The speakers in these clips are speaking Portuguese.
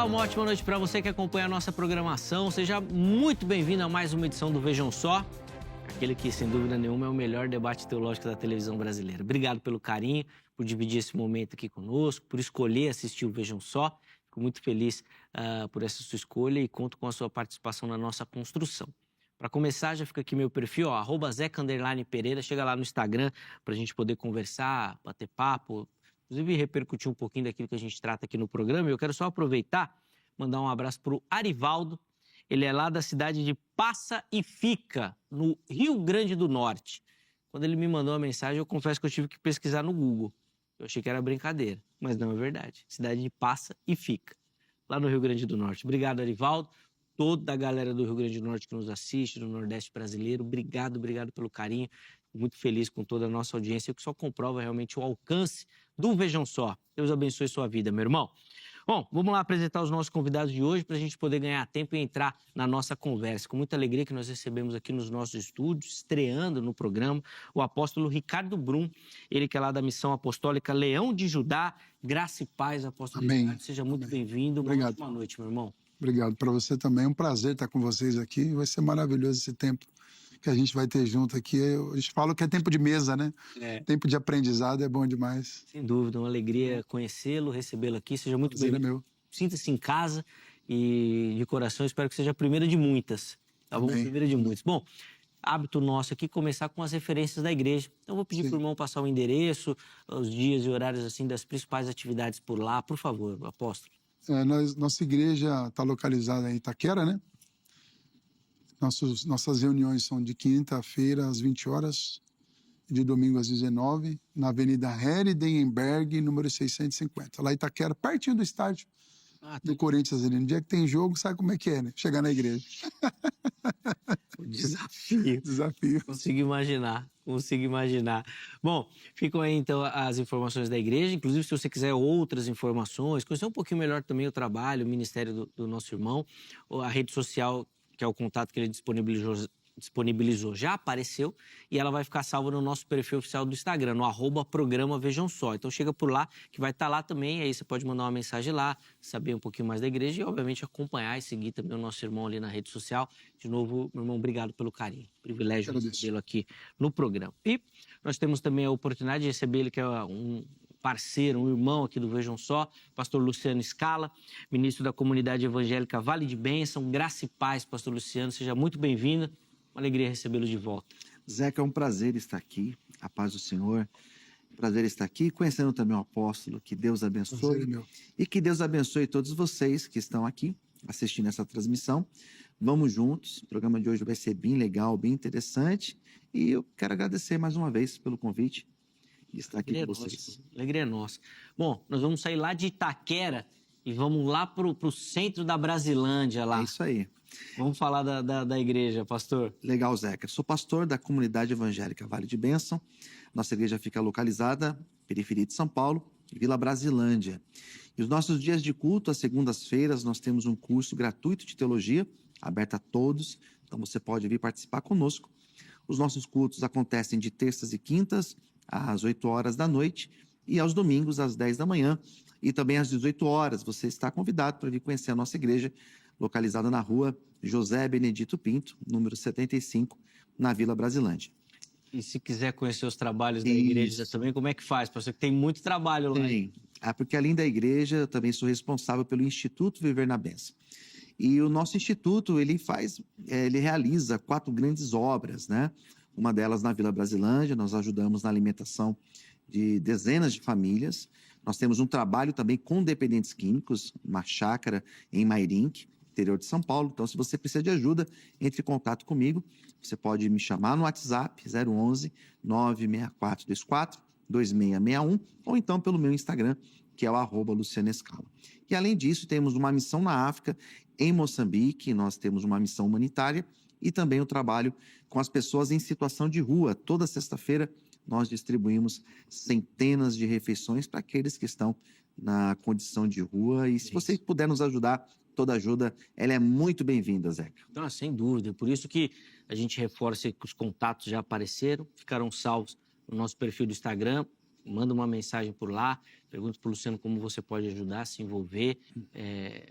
uma ótima noite para você que acompanha a nossa programação. Seja muito bem-vindo a mais uma edição do Vejam Só, aquele que, sem dúvida nenhuma, é o melhor debate teológico da televisão brasileira. Obrigado pelo carinho, por dividir esse momento aqui conosco, por escolher assistir o Vejam Só. Fico muito feliz por essa sua escolha e conto com a sua participação na nossa construção. Para começar, já fica aqui meu perfil, @zeca_pereira. Chega lá no Instagram para a gente poder conversar, bater papo, inclusive repercutir um pouquinho daquilo que a gente trata aqui no programa. E eu quero só aproveitar, mandar um abraço para o Arivaldo. Ele é lá da cidade de Passa e Fica, no Rio Grande do Norte. Quando ele me mandou uma mensagem, eu confesso que eu tive que pesquisar no Google. Eu achei que era brincadeira, mas não é verdade. Cidade de Passa e Fica, lá no Rio Grande do Norte. Obrigado, Arivaldo. Toda a galera do Rio Grande do Norte que nos assiste, do Nordeste brasileiro, obrigado pelo carinho. Muito feliz com toda a nossa audiência, o que só comprova realmente o alcance do Vejam Só. Deus abençoe sua vida, meu irmão. Bom, vamos lá apresentar os nossos convidados de hoje para a gente poder ganhar tempo e entrar na nossa conversa. Com muita alegria que nós recebemos aqui nos nossos estúdios, estreando no programa, o apóstolo Ricardo Brum, ele que é lá da Missão Apostólica Leão de Judá. Graça e paz, apóstolo Amém. Ricardo. Seja muito bem-vindo. Obrigado. Boa noite, meu irmão. Obrigado para você também. É um prazer estar com vocês aqui. Vai ser maravilhoso esse tempo que a gente vai ter junto aqui. A gente fala que é tempo de mesa, né? Tempo de aprendizado é bom demais. Sem dúvida, uma alegria conhecê-lo, recebê-lo aqui. Seja muito bem-vindo. Meu. Sinta-se em casa e de coração espero que seja a primeira de muitas. Tá bom? Primeira de muitas. Bom, hábito nosso aqui começar com as referências da igreja. Então, eu vou pedir para o irmão passar o endereço, os dias e horários assim das principais atividades por lá. Por favor, apóstolo. Nossa igreja está localizada em Itaquera, né? Nossas reuniões são de quinta-feira às 20 horas, de domingo às 19, na Avenida Heridenberg, número 650. Lá em Itaquera, pertinho do estádio do Corinthians ali. No dia que tem jogo, sabe como é que é, né? Chegar na igreja. O desafio. Desafio. Consigo imaginar. Bom, ficam aí então as informações da igreja. Inclusive, se você quiser outras informações, conhecer um pouquinho melhor também o trabalho, o ministério do nosso irmão, a rede social, que é o contato que ele disponibilizou, já apareceu e ela vai ficar salva no nosso perfil oficial do Instagram, no @programa Vejam Só. Então chega por lá, que vai estar lá também, aí você pode mandar uma mensagem lá, saber um pouquinho mais da igreja e, obviamente, acompanhar e seguir também o nosso irmão ali na rede social. De novo, meu irmão, obrigado pelo carinho. Privilégio recebê-lo aqui no programa. E nós temos também a oportunidade de receber ele, que é um parceiro, um irmão aqui do Vejam Só, pastor Luciano Scala, ministro da comunidade evangélica Vale de Bênção. Graça e paz, pastor Luciano, seja muito bem-vindo. Uma alegria recebê-lo de volta. Zeca, é um prazer estar aqui, a paz do Senhor. Prazer estar aqui, conhecendo também o apóstolo, que Deus abençoe. E que Deus abençoe todos vocês que estão aqui assistindo essa transmissão. Vamos juntos, o programa de hoje vai ser bem legal, bem interessante. E eu quero agradecer mais uma vez pelo convite de estar aqui com vocês. Alegria é nossa. Bom, nós vamos sair lá de Itaquera e vamos lá para o centro da Brasilândia lá. É isso aí. Vamos falar da igreja, pastor. Legal, Zeca. Sou pastor da comunidade evangélica Vale de Bênção. Nossa igreja fica localizada na periferia de São Paulo, Vila Brasilândia. E os nossos dias de culto, às segundas-feiras, nós temos um curso gratuito de teologia, aberto a todos. Então você pode vir participar conosco. Os nossos cultos acontecem de terças e quintas, às 8 horas da noite, e aos domingos, às 10 da manhã, e também às 18 horas. Você está convidado para vir conhecer a nossa igreja, localizada na rua José Benedito Pinto, número 75, na Vila Brasilândia. E se quiser conhecer os trabalhos da igreja também, como é que faz? Pastor, que tem muito trabalho lá. Tem. Porque além da igreja, eu também sou responsável pelo Instituto Viver na Bênção. E o nosso instituto, ele realiza 4 grandes obras, né? Uma delas na Vila Brasilândia, nós ajudamos na alimentação de dezenas de famílias. Nós temos um trabalho também com dependentes químicos, uma chácara em Mairink, interior de São Paulo. Então, se você precisa de ajuda, entre em contato comigo. Você pode me chamar no WhatsApp, 011 96424 2661, ou então pelo meu Instagram, que é o @Luciano Scala. E além disso, temos uma missão na África, em Moçambique, nós temos uma missão humanitária e também o trabalho com as pessoas em situação de rua. Toda sexta-feira nós distribuímos centenas de refeições para aqueles que estão na condição de rua. E se você puder nos ajudar, toda ajuda, ela é muito bem-vinda, Zeca. Então, sem dúvida. Por isso que a gente reforça que os contatos já apareceram, ficaram salvos no nosso perfil do Instagram. manda uma mensagem por lá, pergunta para o Luciano como você pode ajudar, se envolver.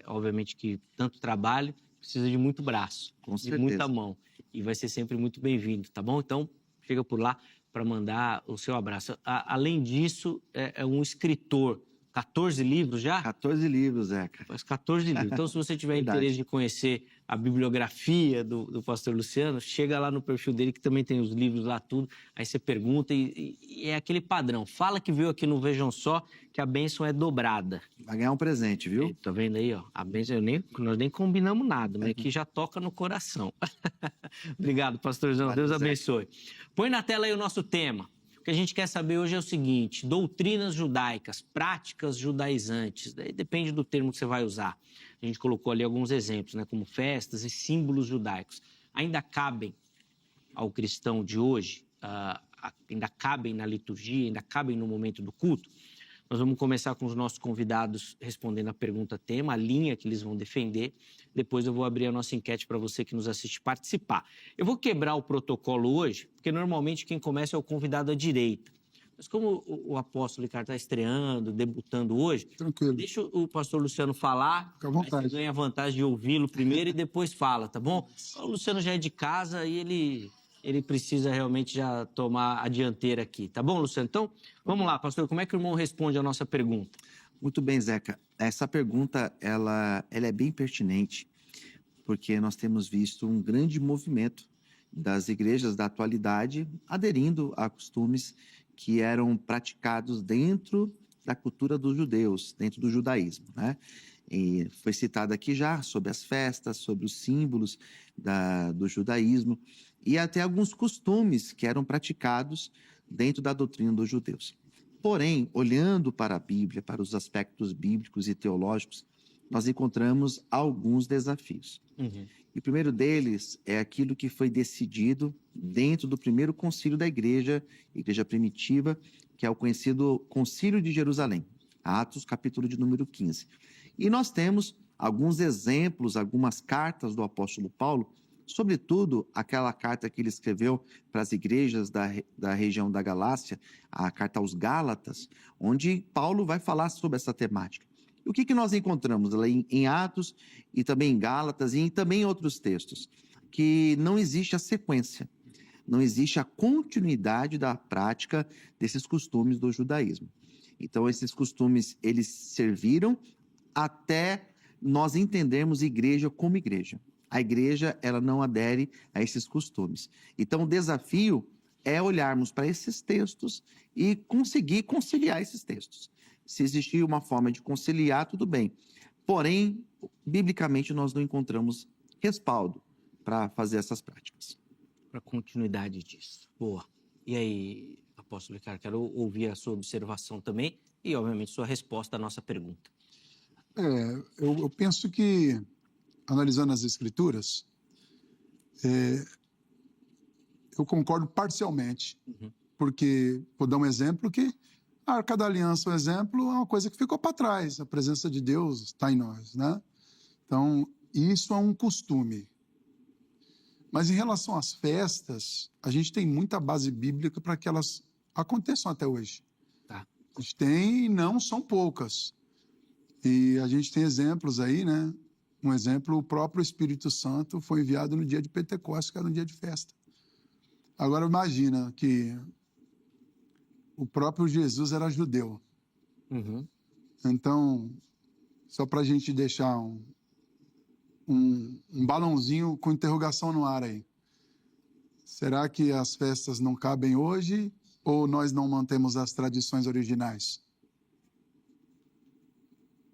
Obviamente que tanto trabalho precisa de muito braço, Com de certeza. muita mão. E vai ser sempre muito bem-vindo, tá bom? Então, chega por lá para mandar o seu abraço. Além disso, é um escritor. 14 livros já? 14 livros, Zeca. Faz 14 livros. Então, se você tiver Verdade. interesse de conhecer a bibliografia do pastor Luciano, chega lá no perfil dele, que também tem os livros lá, tudo. Aí você pergunta e é aquele padrão. Fala que veio aqui no Vejam Só, que a bênção é dobrada. Vai ganhar um presente, viu? Tá vendo aí, ó? A bênção, nós nem combinamos nada, mas aqui já toca no coração. Obrigado, pastorzão. Valeu, Deus Zeca. abençoe. Põe na tela aí o nosso tema. O que a gente quer saber hoje é o seguinte: doutrinas judaicas, práticas judaizantes. Daí depende do termo que você vai usar. A gente colocou ali alguns exemplos, né, como festas e símbolos judaicos. Ainda cabem ao cristão de hoje, ainda cabem na liturgia, ainda cabem no momento do culto? Nós vamos começar com os nossos convidados respondendo a pergunta tema, a linha que eles vão defender. Depois eu vou abrir a nossa enquete para você que nos assiste participar. Eu vou quebrar o protocolo hoje, porque normalmente quem começa é o convidado à direita. Mas como o apóstolo Ricardo está estreando, debutando hoje, Tranquilo. deixa o pastor Luciano falar. Fica à vontade. Aí você ganha a vantagem de ouvi-lo primeiro e depois fala, tá bom? O Luciano já é de casa e ele precisa realmente já tomar a dianteira aqui. Tá bom, Luciano? Então, vamos lá, pastor. Como é que o irmão responde a nossa pergunta? Muito bem, Zeca. Essa pergunta, ela é bem pertinente, porque nós temos visto um grande movimento das igrejas da atualidade aderindo a costumes que eram praticados dentro da cultura dos judeus, dentro do judaísmo, né? E foi citado aqui já sobre as festas, sobre os símbolos do judaísmo e até alguns costumes que eram praticados dentro da doutrina dos judeus. Porém, olhando para a Bíblia, para os aspectos bíblicos e teológicos, nós encontramos alguns desafios. E o primeiro deles é aquilo que foi decidido dentro do primeiro concílio da igreja primitiva, que é o conhecido Concílio de Jerusalém, Atos, capítulo de número 15. E nós temos alguns exemplos, algumas cartas do apóstolo Paulo, sobretudo aquela carta que ele escreveu para as igrejas da região da Galácia, a carta aos Gálatas, onde Paulo vai falar sobre essa temática. E o que nós encontramos lá em Atos e também em Gálatas e também em outros textos? Que não existe a sequência, não existe a continuidade da prática desses costumes do judaísmo. Então, esses costumes, eles serviram até nós entendermos igreja como igreja. A igreja, ela não adere a esses costumes. Então, o desafio é olharmos para esses textos e conseguir conciliar esses textos. Se existir uma forma de conciliar, tudo bem. Porém, biblicamente, nós não encontramos respaldo para fazer essas práticas. Para continuidade disso. Boa. E aí, apóstolo Ricardo, quero ouvir a sua observação também e, obviamente, sua resposta à nossa pergunta. Eu penso que, analisando as Escrituras, eu concordo parcialmente, porque, vou dar um exemplo que a Arca da Aliança, um exemplo, é uma coisa que ficou para trás, a presença de Deus está em nós, né? Então, isso é um costume. Mas em relação às festas, a gente tem muita base bíblica para que elas aconteçam até hoje. Tá. A gente tem e não são poucas. E a gente tem exemplos aí, né? Um exemplo, o próprio Espírito Santo foi enviado no dia de Pentecostes, que era um dia de festa. Agora imagina que o próprio Jesus era judeu. Então, só para a gente deixar um balãozinho com interrogação no ar aí. Será que as festas não cabem hoje ou nós não mantemos as tradições originais?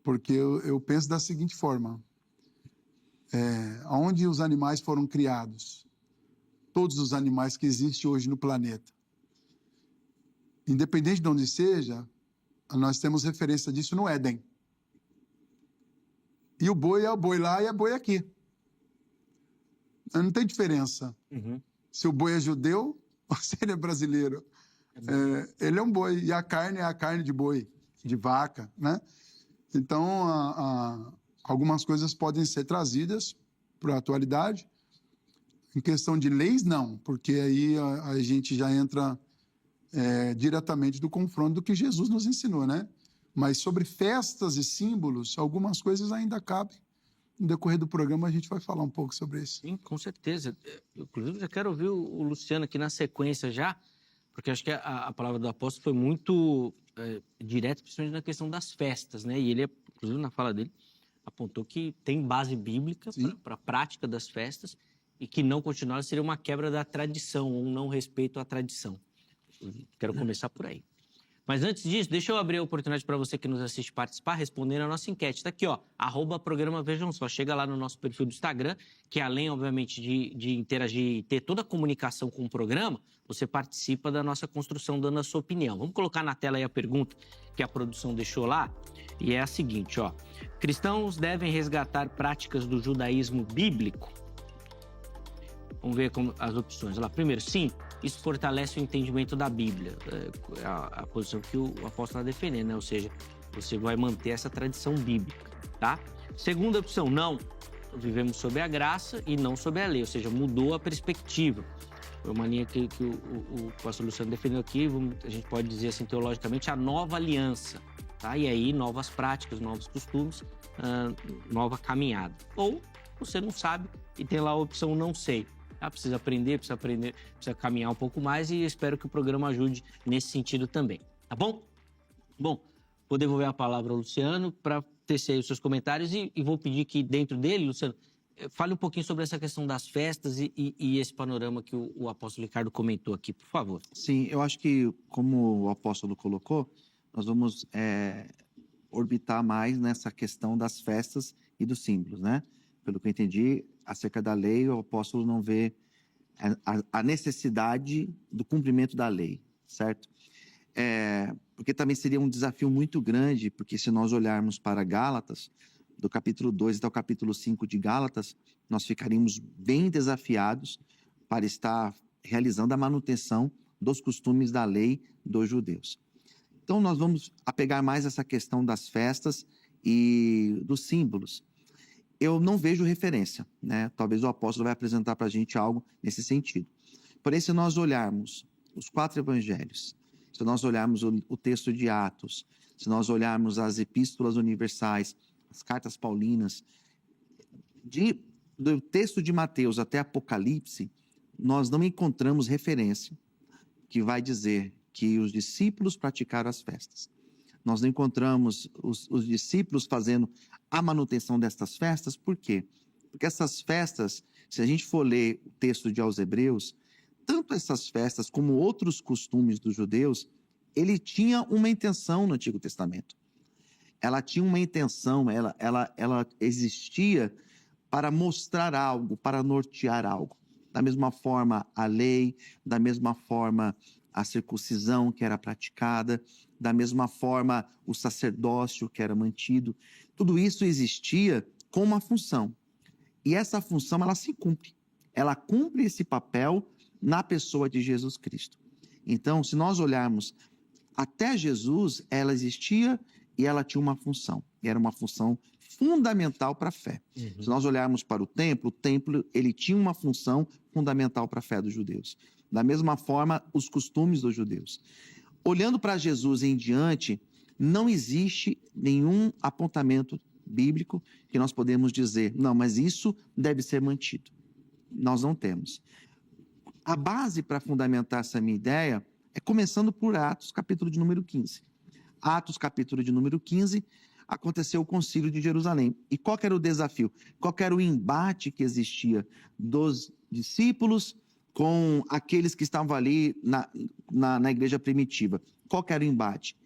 Porque eu penso da seguinte forma. Onde os animais foram criados, todos os animais que existem hoje no planeta, independente de onde seja, nós temos referência disso no Éden. E o boi é o boi lá e é boi aqui. Não tem diferença. Se o boi é judeu ou se ele é brasileiro. Ele é um boi e a carne é a carne de boi, de vaca, né? Então, algumas coisas podem ser trazidas para a atualidade. Em questão de leis, não, porque aí a gente já entra diretamente do confronto do que Jesus nos ensinou, né? Mas sobre festas e símbolos, algumas coisas ainda cabem. No decorrer do programa, a gente vai falar um pouco sobre isso. Sim, com certeza. Inclusive, já quero ouvir o Luciano aqui na sequência já, porque acho que a palavra do apóstolo foi muito direta, principalmente na questão das festas, né? E ele, inclusive, na fala dele, apontou que tem base bíblica para a prática das festas e que não continuar seria uma quebra da tradição, um não respeito à tradição. Quero começar por aí. Mas antes disso, deixa eu abrir a oportunidade para você que nos assiste participar, responder a nossa enquete. Está aqui, ó, @programa Vejam Só. Chega lá no nosso perfil do Instagram, que além, obviamente, de interagir e ter toda a comunicação com o programa, você participa da nossa construção dando a sua opinião. Vamos colocar na tela aí a pergunta que a produção deixou lá. E é a seguinte, ó. Cristãos devem resgatar práticas do judaísmo bíblico? Vamos ver as opções. Lá, primeiro, sim, isso fortalece o entendimento da Bíblia. É a posição que o apóstolo está defendendo, né? Ou seja, você vai manter essa tradição bíblica, tá? Segunda opção, não. Vivemos sob a graça e não sob a lei, ou seja, mudou a perspectiva. Foi uma linha que o pastor Luciano defendeu aqui, a gente pode dizer assim, teologicamente, a nova aliança, tá? E aí, novas práticas, novos costumes, nova caminhada. Ou você não sabe e tem lá a opção não sei. Precisa aprender, precisa caminhar um pouco mais e espero que o programa ajude nesse sentido também, tá bom? Bom, vou devolver a palavra ao Luciano para tecer os seus comentários e vou pedir que dentro dele, Luciano, fale um pouquinho sobre essa questão das festas e esse panorama que o apóstolo Ricardo comentou aqui, por favor. Sim, eu acho que, como o apóstolo colocou, nós vamos orbitar mais nessa questão das festas e dos símbolos, né? Pelo que eu entendi, acerca da lei, o apóstolo não vê a necessidade do cumprimento da lei, certo? Porque também seria um desafio muito grande, porque se nós olharmos para Gálatas, do capítulo 2 até o capítulo 5 de Gálatas, nós ficaríamos bem desafiados para estar realizando a manutenção dos costumes da lei dos judeus. Então, nós vamos apegar mais essa questão das festas e dos símbolos. Eu não vejo referência, né? Talvez o apóstolo vai apresentar para a gente algo nesse sentido. Porém, se nós olharmos os 4 evangelhos, se nós olharmos o texto de Atos, se nós olharmos as epístolas universais, as cartas paulinas, do texto de Mateus até Apocalipse, nós não encontramos referência que vai dizer que os discípulos praticaram as festas. Nós não encontramos os discípulos fazendo a manutenção destas festas. Por quê? Porque essas festas, se a gente for ler o texto de aos Hebreus, tanto essas festas como outros costumes dos judeus, ele tinha uma intenção no Antigo Testamento. Ela tinha uma intenção, ela existia para mostrar algo, para nortear algo. Da mesma forma, a lei, da mesma forma, a circuncisão que era praticada, da mesma forma, o sacerdócio que era mantido. Tudo isso existia com uma função. E essa função, ela se cumpre. Ela cumpre esse papel na pessoa de Jesus Cristo. Então, se nós olharmos até Jesus, ela existia e ela tinha uma função. E era uma função fundamental para a fé. Uhum. Se nós olharmos para o templo ele tinha uma função fundamental para a fé dos judeus. Da mesma forma, os costumes dos judeus. Olhando para Jesus em diante, não existe nenhum apontamento bíblico que nós podemos dizer, não, mas isso deve ser mantido. Nós não temos. A base para fundamentar essa minha ideia é começando por Atos, capítulo de número 15. Atos, capítulo de número 15, aconteceu o concílio de Jerusalém. E qual era o desafio? Qual era o embate que existia dos discípulos com aqueles que estavam ali na igreja primitiva? Qual era o embate?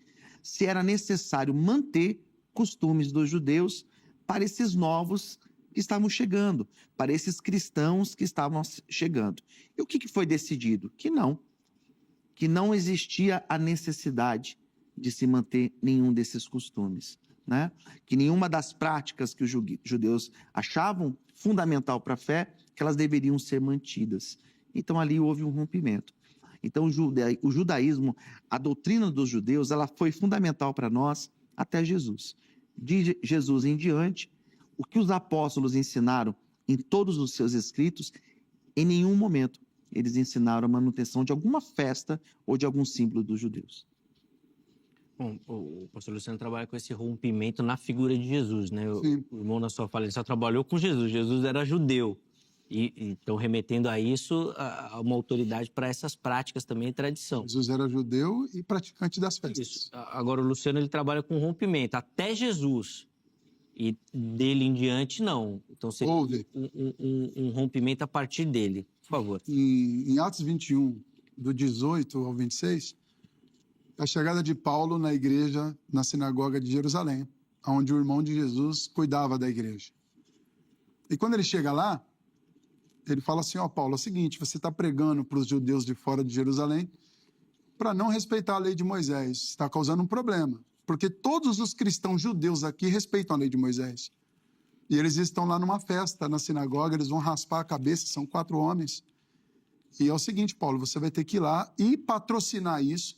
Se era necessário manter costumes dos judeus para esses novos que estavam chegando, para esses cristãos que estavam chegando. E o que foi decidido? Que não existia a necessidade de se manter nenhum desses costumes, né? Que nenhuma das práticas que os judeus achavam fundamental para a fé, que elas deveriam ser mantidas. Então ali houve um rompimento. Então o judaísmo, a doutrina dos judeus, ela foi fundamental para nós até Jesus. De Jesus em diante, o que os apóstolos ensinaram em todos os seus escritos, em nenhum momento eles ensinaram a manutenção de alguma festa ou de algum símbolo dos judeus. Bom, o pastor Luciano trabalha com esse rompimento na figura de Jesus, né? Sim. O irmão na sua fala, ele só trabalhou com Jesus. Jesus era judeu. E estão remetendo a isso a uma autoridade para essas práticas também e tradição. Jesus era judeu e praticante das festas. Isso. Agora, o Luciano, ele trabalha com rompimento até Jesus. E dele em diante, não. Então, seria Houve. um rompimento a partir dele. Por favor. Em Atos 21, do 18 ao 26, a chegada de Paulo na igreja, na sinagoga de Jerusalém, onde o irmão de Jesus cuidava da igreja. E quando ele chega lá, ele fala assim, ó, Paulo, é o seguinte, você está pregando para os judeus de fora de Jerusalém para não respeitar a lei de Moisés. Está causando um problema, porque todos os cristãos judeus aqui respeitam a lei de Moisés. E eles estão lá numa festa, na sinagoga, eles vão raspar a cabeça, são 4 homens. E é o seguinte, Paulo, você vai ter que ir lá e patrocinar isso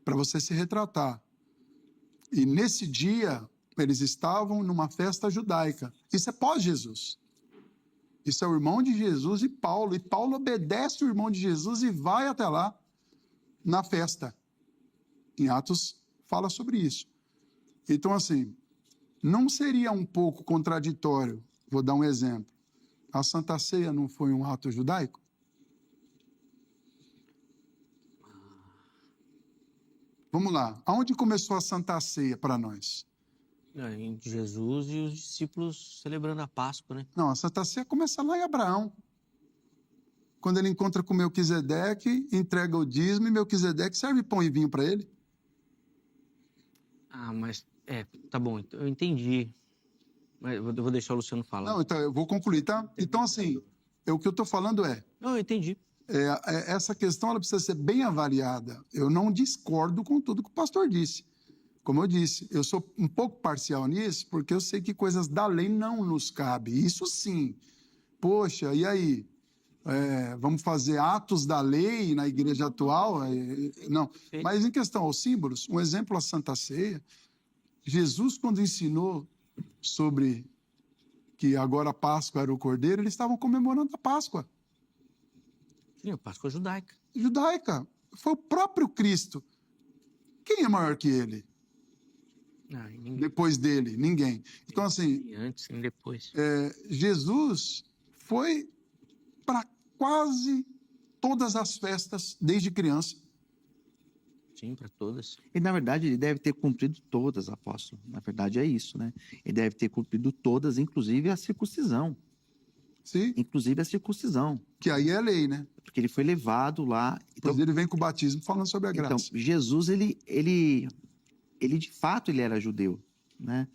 para você se retratar. E nesse dia, eles estavam numa festa judaica. Isso é pós-Jesus. Isso é o irmão de Jesus e Paulo obedece o irmão de Jesus e vai até lá na festa. Em Atos fala sobre isso. Então, assim, não seria um pouco contraditório, vou dar um exemplo, a Santa Ceia não foi um ato judaico? Vamos lá, aonde começou a Santa Ceia para nós? Em Jesus e os discípulos celebrando a Páscoa, né? Não, a Santa Ceia começa lá em Abraão. Quando ele encontra com Melquisedeque, entrega o dízimo e Melquisedeque serve pão e vinho para ele. Ah, mas... tá bom, eu entendi. Mas eu vou deixar o Luciano falar. Não, então eu vou concluir, tá? Então, assim, o que eu estou falando Não, eu entendi. essa questão ela precisa ser bem avaliada. Eu não discordo com tudo que o pastor disse. Como eu disse, eu sou um pouco parcial nisso, porque eu sei que coisas da lei não nos cabem. Isso sim. Poxa, e aí? Vamos fazer atos da lei na igreja atual? Não. Mas em questão aos símbolos, um exemplo, a Santa Ceia. Jesus, quando ensinou sobre que agora a Páscoa era o Cordeiro, eles estavam comemorando a Páscoa. Sim, a Páscoa judaica. Judaica. Foi o próprio Cristo. Quem é maior que ele? Depois dele, ninguém. Então, assim... Nem antes, nem depois. Jesus foi para quase todas as festas, desde criança. Sim, para todas. E, na verdade, ele deve ter cumprido todas, apóstolo. Na verdade, é isso, né? Ele deve ter cumprido todas, inclusive a circuncisão. Sim. Inclusive a circuncisão. Que aí é lei, né? Porque ele foi levado lá. Então, ele vem com o batismo falando sobre a graça. Então, Jesus, ele de fato, ele era judeu, né?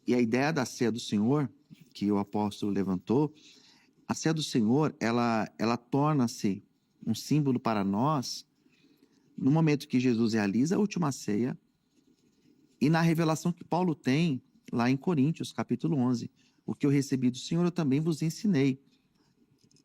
E a ideia da ceia do Senhor, que o apóstolo levantou, a ceia do Senhor, ela torna-se um símbolo para nós no momento que Jesus realiza a última ceia e na revelação que Paulo tem lá em Coríntios, capítulo 11. O que eu recebi do Senhor, eu também vos ensinei.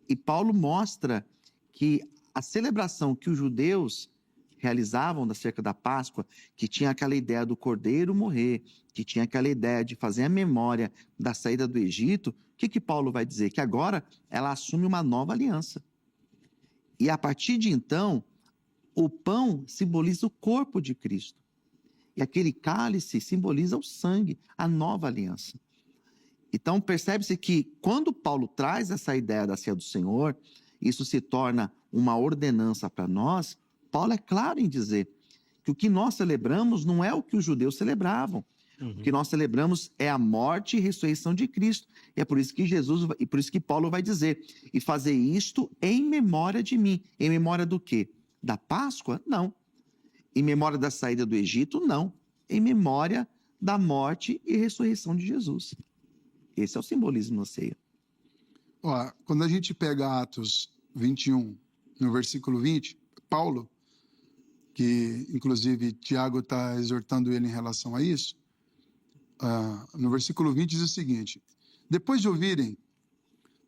E Paulo mostra que a celebração que os judeus realizavam acerca da Páscoa, que tinha aquela ideia do cordeiro morrer, que tinha aquela ideia de fazer a memória da saída do Egito, o que Paulo vai dizer? Que agora ela assume uma nova aliança. E a partir de então, o pão simboliza o corpo de Cristo. E aquele cálice simboliza o sangue, a nova aliança. Então, percebe-se que quando Paulo traz essa ideia da ceia do Senhor, isso se torna uma ordenança para nós. Paulo é claro em dizer que o que nós celebramos não é o que os judeus celebravam. O que nós celebramos é a morte e ressurreição de Cristo. E é por isso que Paulo vai dizer, e fazer isto em memória de mim. Em memória do quê? Da Páscoa? Não. Em memória da saída do Egito? Não. Em memória da morte e ressurreição de Jesus. Esse é o simbolismo da ceia. Ó, quando a gente pega Atos 21, no versículo 20, Paulo, que inclusive Tiago está exortando ele em relação a isso, no versículo 20 diz o seguinte: depois de ouvirem,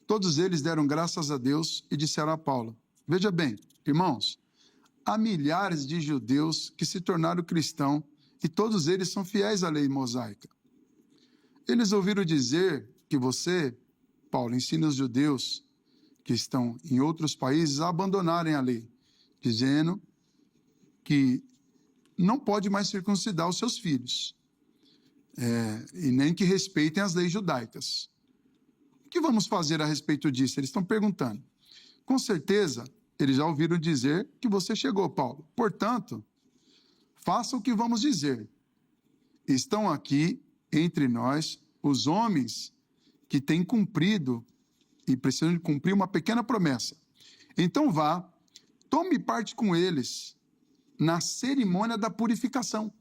todos eles deram graças a Deus e disseram a Paulo: veja bem, irmãos, há milhares de judeus que se tornaram cristãos e todos eles são fiéis à lei mosaica. Eles ouviram dizer que você, Paulo, ensina os judeus que estão em outros países a abandonarem a lei, dizendo que não pode mais circuncidar os seus filhos, e nem que respeitem as leis judaicas. O que vamos fazer a respeito disso? Eles estão perguntando. Com certeza, eles já ouviram dizer que você chegou, Paulo. Portanto, faça o que vamos dizer. Estão aqui, entre nós, os homens que têm cumprido e precisam de cumprir uma pequena promessa. Então vá, tome parte com eles na cerimônia da purificação.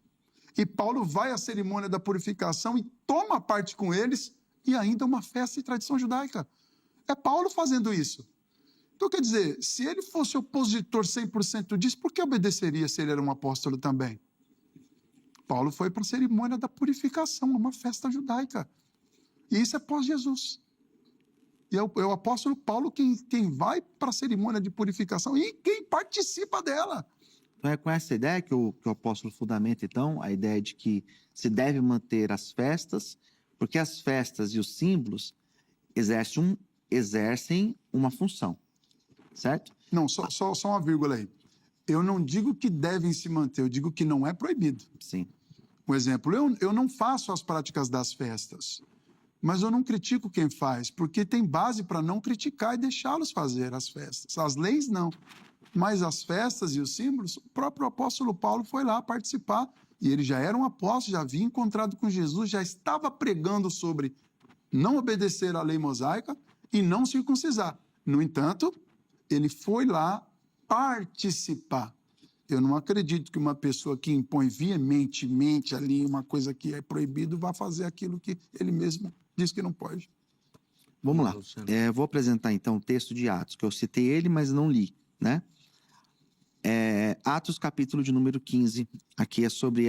E Paulo vai à cerimônia da purificação e toma parte com eles, e ainda uma festa e tradição judaica. É Paulo fazendo isso. Então, quer dizer, se ele fosse opositor 100% disso, por que obedeceria se ele era um apóstolo também? Paulo foi para a cerimônia da purificação, uma festa judaica. E isso é pós-Jesus. E é o apóstolo Paulo quem vai para a cerimônia de purificação e quem participa dela. Então é com essa ideia que o apóstolo fundamenta, então, a ideia de que se deve manter as festas, porque as festas e os símbolos exercem uma função, certo? Não, só uma vírgula aí. Eu não digo que devem se manter, eu digo que não é proibido. Sim. Por exemplo, eu não faço as práticas das festas, mas eu não critico quem faz, porque tem base para não criticar e deixá-los fazer as festas. As leis, não. Mas as festas e os símbolos, o próprio apóstolo Paulo foi lá participar, e ele já era um apóstolo, já havia encontrado com Jesus, já estava pregando sobre não obedecer à lei mosaica e não circuncisar. No entanto, ele foi lá participar. Eu não acredito que uma pessoa que impõe veementemente ali uma coisa que é proibido vá fazer aquilo que ele mesmo diz que não pode. Vamos lá. Vou apresentar então o texto de Atos, que eu citei ele, mas não li, né? Atos, capítulo de número 15. Aqui é sobre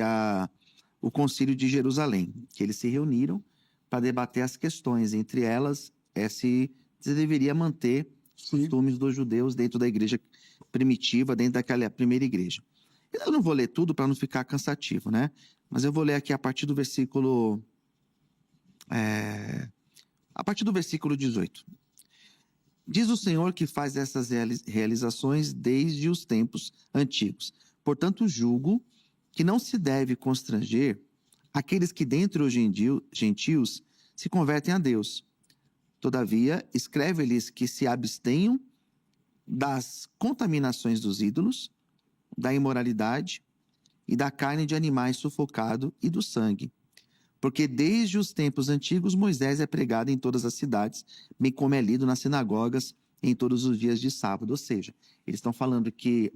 o concílio de Jerusalém, que eles se reuniram para debater as questões. Entre elas, se deveria manter os costumes dos judeus dentro da igreja primitiva, dentro daquela primeira igreja. Eu não vou ler tudo para não ficar cansativo, né? Mas eu vou ler aqui a partir do versículo... a partir do versículo 18. Diz o Senhor que faz essas realizações desde os tempos antigos. Portanto, julgo que não se deve constranger aqueles que dentre os gentios se convertem a Deus. Todavia, escreve-lhes que se abstenham das contaminações dos ídolos, da imoralidade e da carne de animais sufocado e do sangue. Porque desde os tempos antigos Moisés é pregado em todas as cidades, bem como é lido nas sinagogas em todos os dias de sábado. Ou seja, eles estão falando que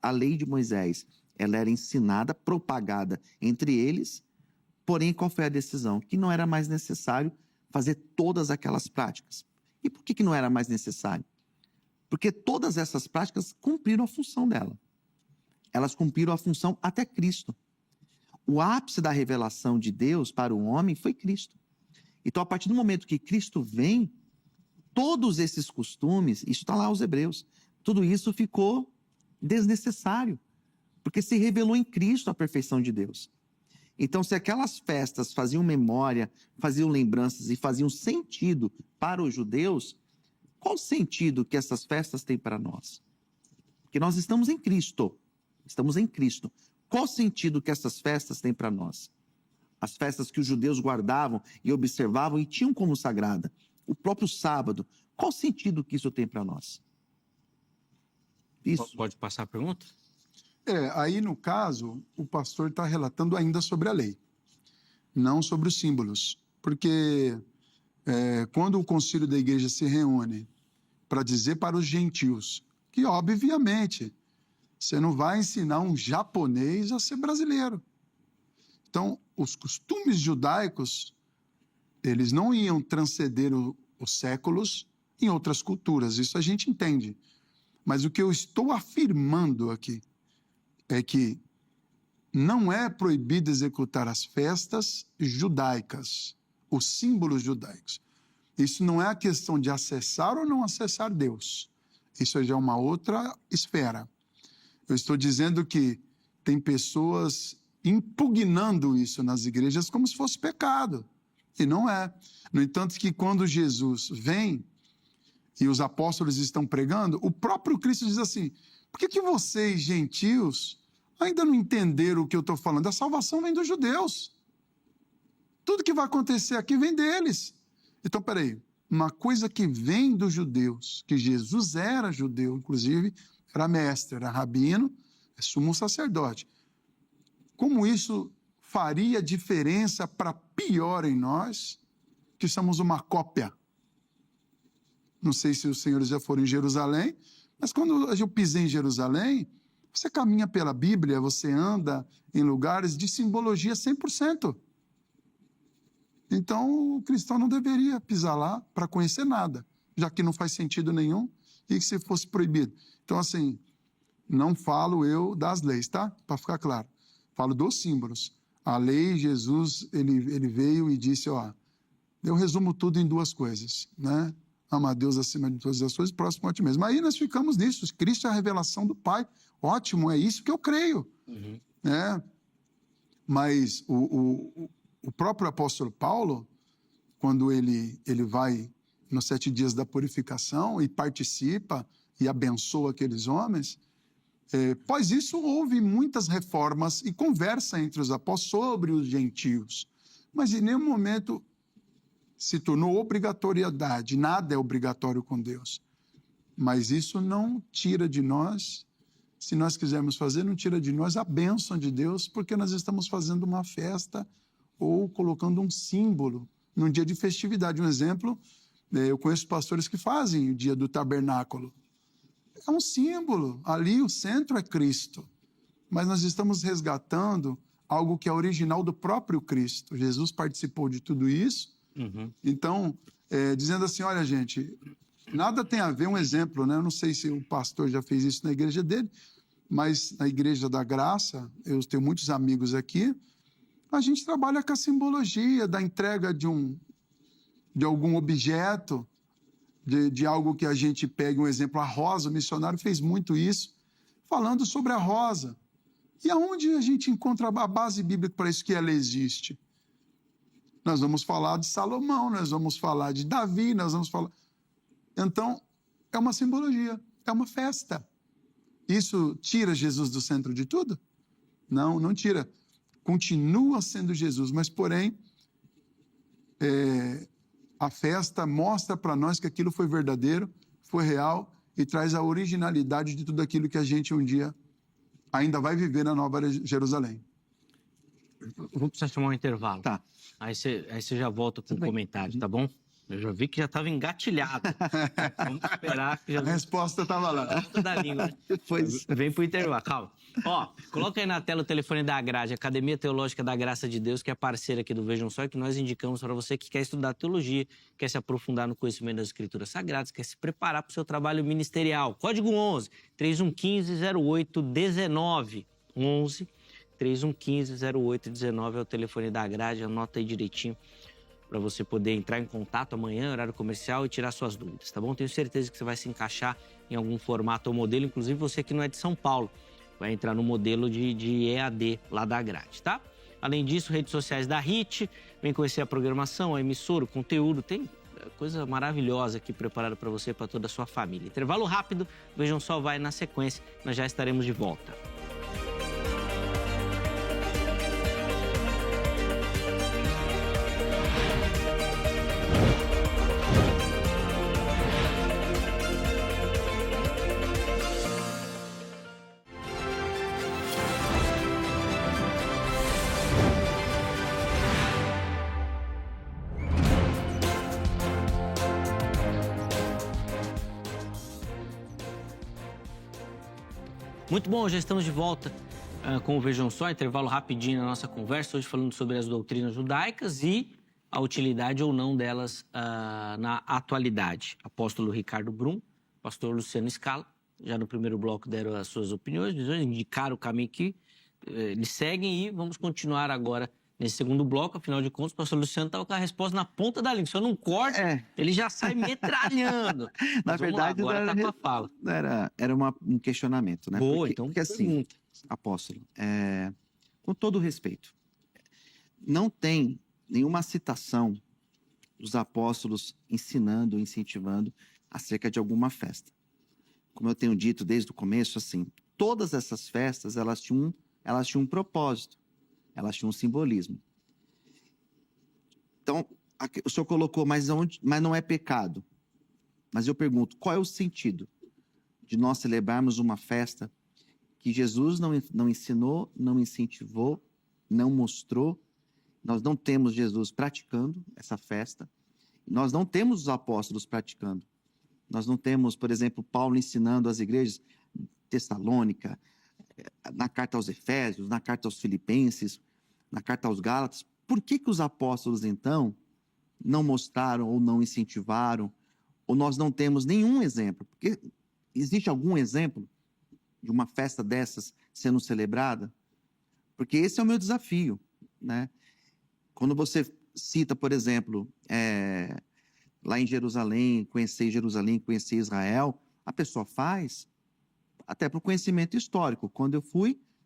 a lei de Moisés ela era ensinada, propagada entre eles, porém qual foi a decisão? Que não era mais necessário fazer todas aquelas práticas. E por que não era mais necessário? Porque todas essas práticas cumpriram a função dela. Elas cumpriram a função até Cristo. O ápice da revelação de Deus para o homem foi Cristo. Então, a partir do momento que Cristo vem, todos esses costumes, isso está lá aos Hebreus, tudo isso ficou desnecessário, porque se revelou em Cristo a perfeição de Deus. Então, se aquelas festas faziam memória, faziam lembranças e faziam sentido para os judeus, qual o sentido que essas festas têm para nós? Porque nós estamos em Cristo. Estamos em Cristo. Qual o sentido que essas festas têm para nós? As festas que os judeus guardavam e observavam e tinham como sagrada. O próprio sábado. Qual o sentido que isso tem para nós? Isso. Pode passar a pergunta? Aí no caso, o pastor está relatando ainda sobre a lei, não sobre os símbolos. Porque quando o concílio da igreja se reúne para dizer para os gentios que, obviamente, você não vai ensinar um japonês a ser brasileiro. Então, os costumes judaicos, eles não iam transcender os séculos em outras culturas. Isso a gente entende. Mas o que eu estou afirmando aqui é que não é proibido executar as festas judaicas, os símbolos judaicos. Isso não é a questão de acessar ou não acessar Deus. Isso já é uma outra esfera. Eu estou dizendo que tem pessoas impugnando isso nas igrejas como se fosse pecado. E não é. No entanto, que quando Jesus vem, e os apóstolos estão pregando, o próprio Cristo diz assim: por que vocês, gentios, ainda não entenderam o que eu estou falando? A salvação vem dos judeus. Tudo que vai acontecer aqui vem deles. Então, peraí, uma coisa que vem dos judeus, que Jesus era judeu, inclusive, era mestre, era rabino, é sumo sacerdote. Como isso faria diferença para pior em nós, que somos uma cópia? Não sei se os senhores já foram em Jerusalém, mas quando eu pisei em Jerusalém, você caminha pela Bíblia, você anda em lugares de simbologia 100%. Então, o cristão não deveria pisar lá para conhecer nada, já que não faz sentido nenhum e que se fosse proibido. Então, assim, não falo eu das leis, tá? Para ficar claro. Falo dos símbolos. A lei, Jesus, ele veio e disse, ó, eu resumo tudo em duas coisas, né? Ama a Deus acima de todas as coisas, próximo a ti mesmo. Aí nós ficamos nisso. Cristo é a revelação do Pai. Ótimo, é isso que eu creio. Né? Mas o próprio apóstolo Paulo, quando ele vai nos 7 dias da purificação e participa e abençoa aqueles homens, após isso houve muitas reformas e conversa entre os apóstolos sobre os gentios. Mas em nenhum momento se tornou obrigatoriedade, nada é obrigatório com Deus. Mas isso não tira de nós, se nós quisermos fazer, não tira de nós a bênção de Deus, porque nós estamos fazendo uma festa ou colocando um símbolo num dia de festividade. Um exemplo, eu conheço pastores que fazem o dia do tabernáculo. É um símbolo, ali o centro é Cristo, mas nós estamos resgatando algo que é original do próprio Cristo. Jesus participou de tudo isso. Então, dizendo assim, olha, gente, nada tem a ver, um exemplo, né? Eu não sei se o pastor já fez isso na igreja dele, mas na Igreja da Graça, eu tenho muitos amigos aqui, a gente trabalha com a simbologia da entrega de algum objeto, de algo que a gente pega, um exemplo, a rosa, o missionário fez muito isso, falando sobre a rosa. E aonde a gente encontra a base bíblica para isso que ela existe? Nós vamos falar de Salomão, nós vamos falar de Davi, nós vamos falar... Então, é uma simbologia, é uma festa. Isso tira Jesus do centro de tudo? Não, não tira. Continua sendo Jesus, mas, porém, a festa mostra para nós que aquilo foi verdadeiro, foi real e traz a originalidade de tudo aquilo que a gente um dia ainda vai viver na Nova Jerusalém. Vou precisar chamar um intervalo. Tá. Aí você já volta com um comentário, tá bom? Eu já vi que já estava engatilhado. Vamos esperar que já... A resposta estava lá. Ponta da língua. Pois. Vem pro intervalo, calma. Ó, coloca aí na tela o telefone da Grade, Academia Teológica da Graça de Deus, que é parceira aqui do Vejam Só, e que nós indicamos para você que quer estudar teologia, quer se aprofundar no conhecimento das Escrituras Sagradas, quer se preparar para o seu trabalho ministerial. Código 11 3115-0819. 11 3115-0819 é o telefone da Grade, anota aí direitinho para você poder entrar em contato amanhã, horário comercial, e tirar suas dúvidas, tá bom? Tenho certeza que você vai se encaixar em algum formato ou modelo, inclusive você que não é de São Paulo, vai entrar no modelo de EAD lá da Grade, tá? Além disso, redes sociais da HIT, vem conhecer a programação, a emissora, o conteúdo, tem coisa maravilhosa aqui preparada para você e para toda a sua família. Intervalo rápido, Vejam Só vai na sequência, nós já estaremos de volta. Muito bom, já estamos de volta com o Vejam Só, intervalo rapidinho na nossa conversa, hoje falando sobre as doutrinas judaicas e a utilidade ou não delas na atualidade. Apóstolo Ricardo Brum, pastor Luciano Scala, já no primeiro bloco deram as suas opiniões, indicaram o caminho que eles seguem e vamos continuar agora nesse segundo bloco. Afinal de contas, o pastor Luciano estava com a resposta na ponta da língua. Se eu não corte, ele já sai metralhando. Na verdade, lá, agora tá com a fala. Era um questionamento, né? Boa, então porque assim, apóstolo, com todo respeito, não tem nenhuma citação dos apóstolos ensinando, incentivando acerca de alguma festa. Como eu tenho dito desde o começo, assim, todas essas festas, elas tinham um propósito, elas tinham um simbolismo. Então, o senhor colocou, mas não é pecado. Mas eu pergunto, qual é o sentido de nós celebrarmos uma festa que Jesus não ensinou, não incentivou, não mostrou? Nós não temos Jesus praticando essa festa. Nós não temos os apóstolos praticando. Nós não temos, por exemplo, Paulo ensinando às igrejas, Tessalônica, na carta aos Efésios, na carta aos Filipenses, na carta aos Gálatas. Por que os apóstolos, então, não mostraram ou não incentivaram? Ou nós não temos nenhum exemplo? Porque existe algum exemplo de uma festa dessas sendo celebrada? Porque esse é o meu desafio, né? Quando você cita, por exemplo, lá em Jerusalém, conhecer Israel, a pessoa faz até para o conhecimento histórico. Quando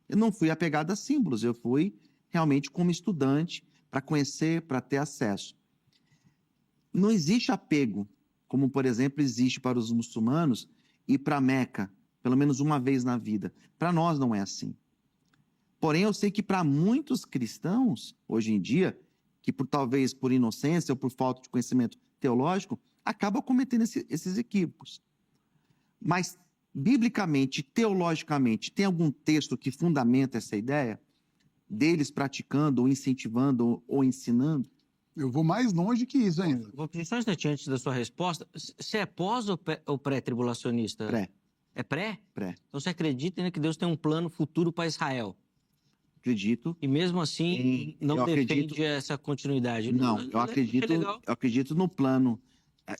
eu não fui apegado a símbolos, eu fui realmente como estudante para conhecer, para ter acesso. Não existe apego, como, por exemplo, existe para os muçulmanos ir para Meca, pelo menos uma vez na vida. Para nós não é assim. Porém, eu sei que para muitos cristãos, hoje em dia, que talvez por inocência ou por falta de conhecimento teológico, acabam cometendo esses equívocos. Mas, biblicamente, teologicamente, tem algum texto que fundamenta essa ideia deles praticando, ou incentivando, ou ensinando? Eu vou mais longe que isso ainda. Vou pedir só um instantinho antes da sua resposta. Você é pós ou pré-tribulacionista? Pré. É pré? Pré. Então você acredita ainda que Deus tem um plano futuro para Israel? Acredito. E mesmo assim, não defende essa continuidade? Não, eu acredito no plano.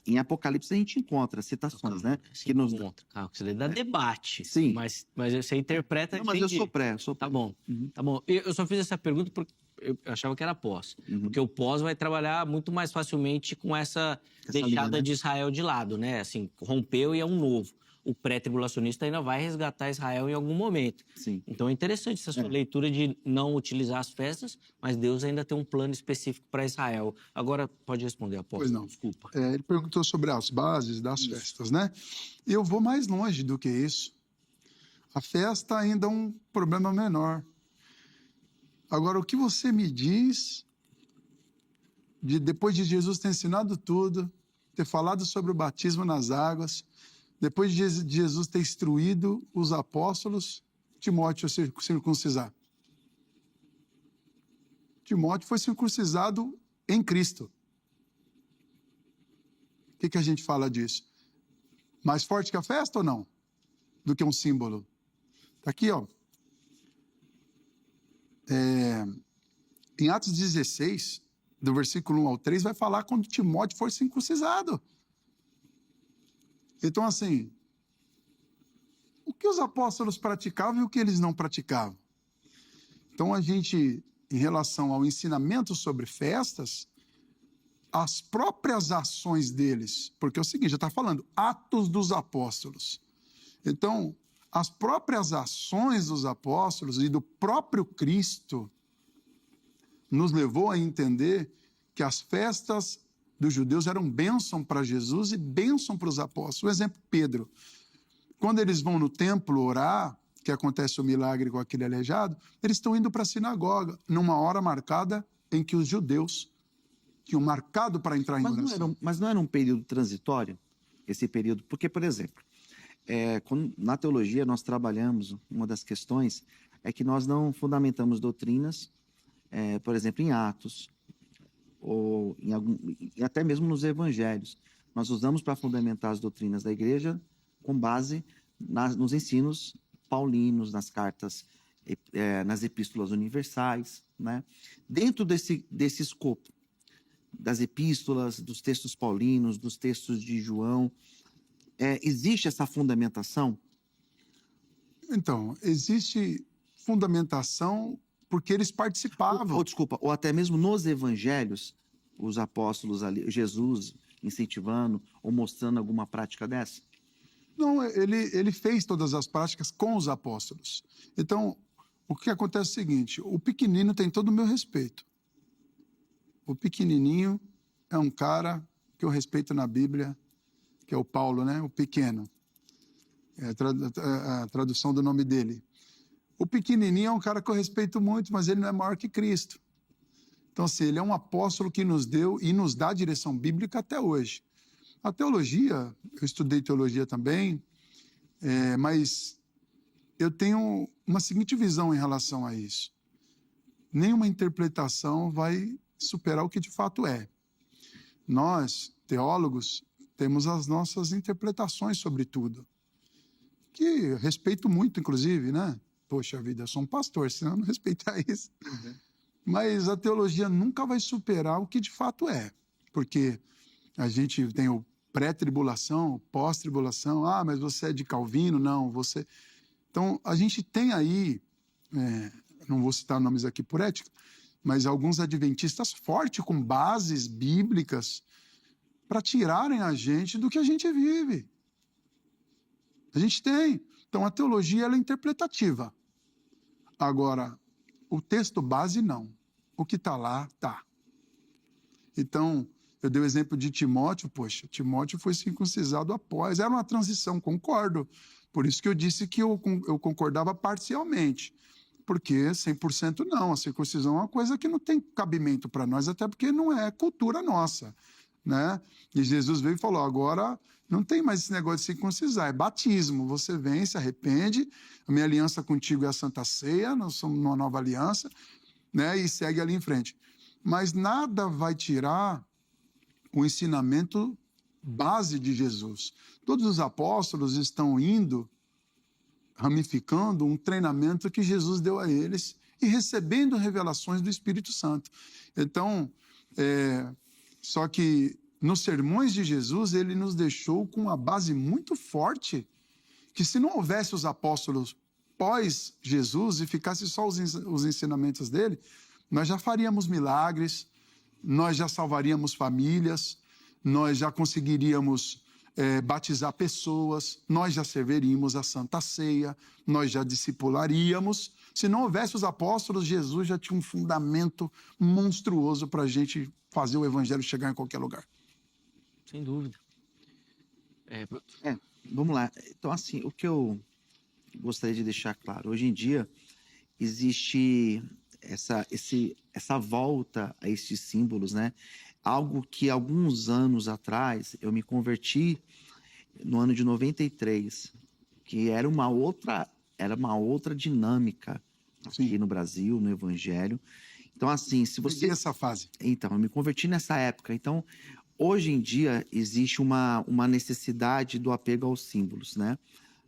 Em Apocalipse a gente encontra citações, né? Que nos encontra. Você dá debate. Sim. Mas você interpreta... Não, mas eu sou pré. Tá bom. Tá bom. Eu só fiz essa pergunta porque eu achava que era pós. Porque o pós vai trabalhar muito mais facilmente com essa deixada linha, né? De Israel de lado, né? Assim, rompeu e é um novo. O pré-tribulacionista ainda vai resgatar Israel em algum momento. Sim. Então é interessante essa sua leitura de não utilizar as festas, mas Deus ainda tem um plano específico para Israel. Agora pode responder, apóstolo. Pois não. Desculpa. Ele perguntou sobre as bases das festas, né? Eu vou mais longe do que isso. A festa ainda é um problema menor. Agora, o que você me diz, depois de Jesus ter ensinado tudo, ter falado sobre o batismo nas águas, depois de Jesus ter instruído os apóstolos, Timóteo circuncisar. Timóteo foi circuncisado em Cristo. O que a gente fala disso? Mais forte que a festa ou não? Do que um símbolo? Está aqui, ó. Em Atos 16, do versículo 1 ao 3, vai falar quando Timóteo foi circuncisado. Então, assim, o que os apóstolos praticavam e o que eles não praticavam? Então, a gente, em relação ao ensinamento sobre festas, as próprias ações deles, porque é o seguinte, já está falando, Atos dos Apóstolos. Então, as próprias ações dos apóstolos e do próprio Cristo nos levou a entender que as festas dos judeus eram bênção para Jesus e bênção para os apóstolos. Um exemplo, Pedro. Quando eles vão no templo orar, que acontece o milagre com aquele aleijado, eles estão indo para a sinagoga, numa hora marcada em que os judeus tinham marcado para entrar em oração. Mas não era um período transitório, esse período? Porque, por exemplo, na teologia nós trabalhamos, uma das questões é que nós não fundamentamos doutrinas, por exemplo, em Atos, ou até mesmo nos evangelhos. Nós usamos para fundamentar as doutrinas da igreja com base nos ensinos paulinos, nas cartas, nas epístolas universais, né? Dentro desse escopo das epístolas, dos textos paulinos, dos textos de João, existe essa fundamentação? Então, existe fundamentação porque eles participavam. Ou até mesmo nos evangelhos, os apóstolos ali, Jesus incentivando ou mostrando alguma prática dessa? Não, ele fez todas as práticas com os apóstolos. Então, o que acontece é o seguinte, o pequenino tem todo o meu respeito. O pequenininho é um cara que eu respeito na Bíblia, que é o Paulo, né? O pequeno. É a tradução do nome dele. O pequenininho é um cara que eu respeito muito, mas ele não é maior que Cristo. Então, assim, ele é um apóstolo que nos deu e nos dá direção bíblica até hoje. A teologia, eu estudei teologia também, mas eu tenho uma seguinte visão em relação a isso. Nenhuma interpretação vai superar o que de fato é. Nós, teólogos, temos as nossas interpretações sobre tudo, que eu respeito muito, inclusive, né? Poxa vida, eu sou um pastor, senão eu não respeitar isso. Uhum. Mas a teologia nunca vai superar o que de fato é, porque a gente tem o pré-tribulação, o pós-tribulação. Ah, mas você é de Calvino? Não, você... Então, a gente tem aí, não vou citar nomes aqui por ética, mas alguns adventistas fortes, com bases bíblicas, para tirarem a gente do que a gente vive. A gente tem. Então, a teologia ela é interpretativa. Agora, o texto base, não. O que está lá, está. Então, eu dei o exemplo de Timóteo. Poxa, Timóteo foi circuncisado após. Era uma transição, concordo. Por isso que eu disse que eu concordava parcialmente. Porque 100% não. A circuncisão é uma coisa que não tem cabimento para nós, até porque não é cultura nossa, né? E Jesus veio e falou, agora não tem mais esse negócio de circuncisar, é batismo. Você vem, se arrepende, a minha aliança contigo é a Santa Ceia, nós somos numa nova aliança, né? E segue ali em frente. Mas nada vai tirar o ensinamento base de Jesus. Todos os apóstolos estão indo, ramificando um treinamento que Jesus deu a eles e recebendo revelações do Espírito Santo. Então, só que nos sermões de Jesus, ele nos deixou com uma base muito forte, que se não houvesse os apóstolos pós-Jesus e ficasse só os ensinamentos dele, nós já faríamos milagres, nós já salvaríamos famílias, nós já conseguiríamos batizar pessoas, nós já serviríamos a Santa Ceia, nós já discipularíamos. Se não houvesse os apóstolos, Jesus já tinha um fundamento monstruoso para a gente fazer o evangelho chegar em qualquer lugar. Sem dúvida. Vamos lá. Então, assim, o que eu gostaria de deixar claro, hoje em dia existe essa volta a esses símbolos, né? Algo que alguns anos atrás eu me converti no ano de 93, que era uma outra dinâmica aqui no Brasil, no Evangelho. Então, assim, se você... essa fase. Então, eu me converti nessa época. Então, hoje em dia, existe uma necessidade do apego aos símbolos, né?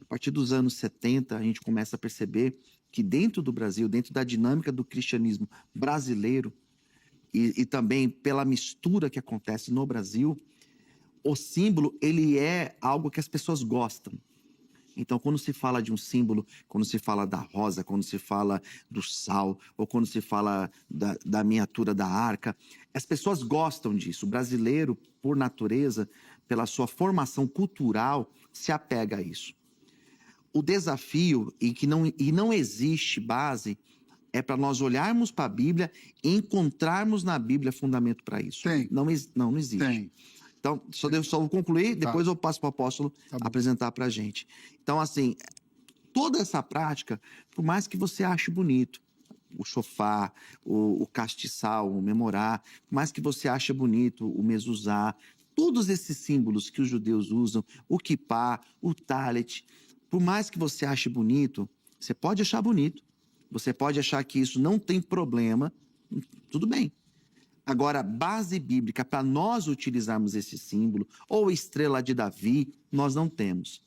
A partir dos anos 70, a gente começa a perceber que dentro do Brasil, dentro da dinâmica do cristianismo brasileiro, e também pela mistura que acontece no Brasil, o símbolo, ele é algo que as pessoas gostam. Então, quando se fala de um símbolo, quando se fala da rosa, quando se fala do sal, ou quando se fala da miniatura da arca, as pessoas gostam disso. O brasileiro, por natureza, pela sua formação cultural, se apega a isso. O desafio, e não existe base, é para nós olharmos para a Bíblia e encontrarmos na Bíblia fundamento para isso. Tem. Não existe. Tem. Então, só vou concluir, depois eu passo para o apóstolo apresentar para a gente. Então, assim, toda essa prática, por mais que você ache bonito, o chofar, o castiçal, o memorar, por mais que você ache bonito o mezuzá, todos esses símbolos que os judeus usam, o kippá, o talit, por mais que você ache bonito, você pode achar bonito, você pode achar que isso não tem problema, tudo bem. Agora, base bíblica para nós utilizarmos esse símbolo, ou estrela de Davi, nós não temos.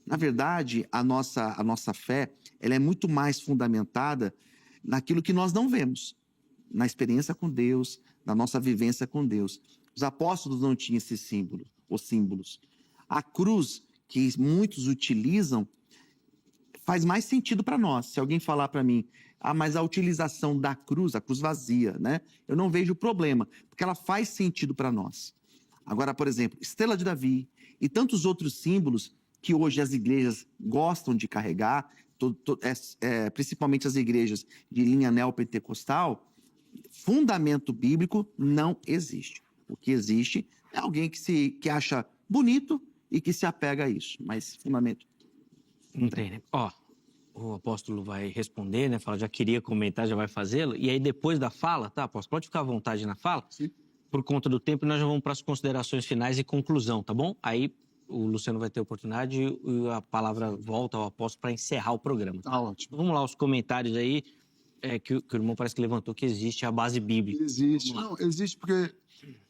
Na verdade, a nossa fé, ela é muito mais fundamentada naquilo que nós não vemos, na experiência com Deus, na nossa vivência com Deus. Os apóstolos não tinham esse símbolo, os símbolos. A cruz, que muitos utilizam, faz mais sentido para nós. Se alguém falar para mim, mas a utilização da cruz, a cruz vazia, né? Eu não vejo problema, porque ela faz sentido para nós. Agora, por exemplo, estrela de Davi e tantos outros símbolos que hoje as igrejas gostam de carregar, principalmente as igrejas de linha neopentecostal, fundamento bíblico não existe. O que existe é alguém que acha bonito e que se apega a isso. Mas fundamento. Não tem, né? Ó, o apóstolo vai responder, né? Fala, já queria comentar, já vai fazê-lo. E aí, depois da fala, tá, apóstolo? Pode ficar à vontade na fala. Sim. Por conta do tempo, nós já vamos para as considerações finais e conclusão, tá bom? Aí o Luciano vai ter oportunidade e a palavra volta ao apóstolo para encerrar o programa. Tá ótimo. Vamos lá, os comentários aí, que o irmão parece que levantou, que existe a base bíblica. Existe. Não, existe porque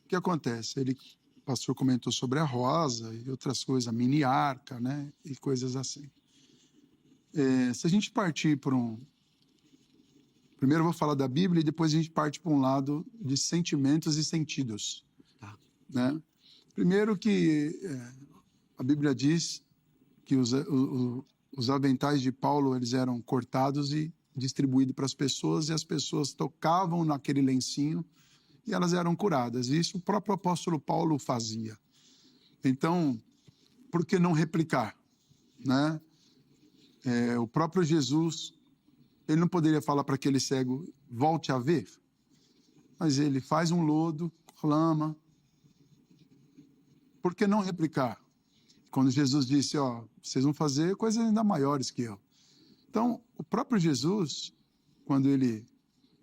o que acontece? O pastor comentou sobre a rosa e outras coisas, a mini arca, né? E coisas assim. Se a gente partir por Primeiro eu vou falar da Bíblia e depois a gente parte para um lado de sentimentos e sentidos. Tá. Né? Primeiro que a Bíblia diz que os aventais de Paulo eles eram cortados e distribuídos para as pessoas, e as pessoas tocavam naquele lencinho e elas eram curadas. E isso o próprio apóstolo Paulo fazia. Então, por que não replicar? Né? O próprio Jesus, ele não poderia falar para aquele cego, volte a ver? Mas ele faz um lodo, clama. Por que não replicar? Quando Jesus disse, vocês vão fazer coisas ainda maiores que eu. Então, o próprio Jesus, quando ele...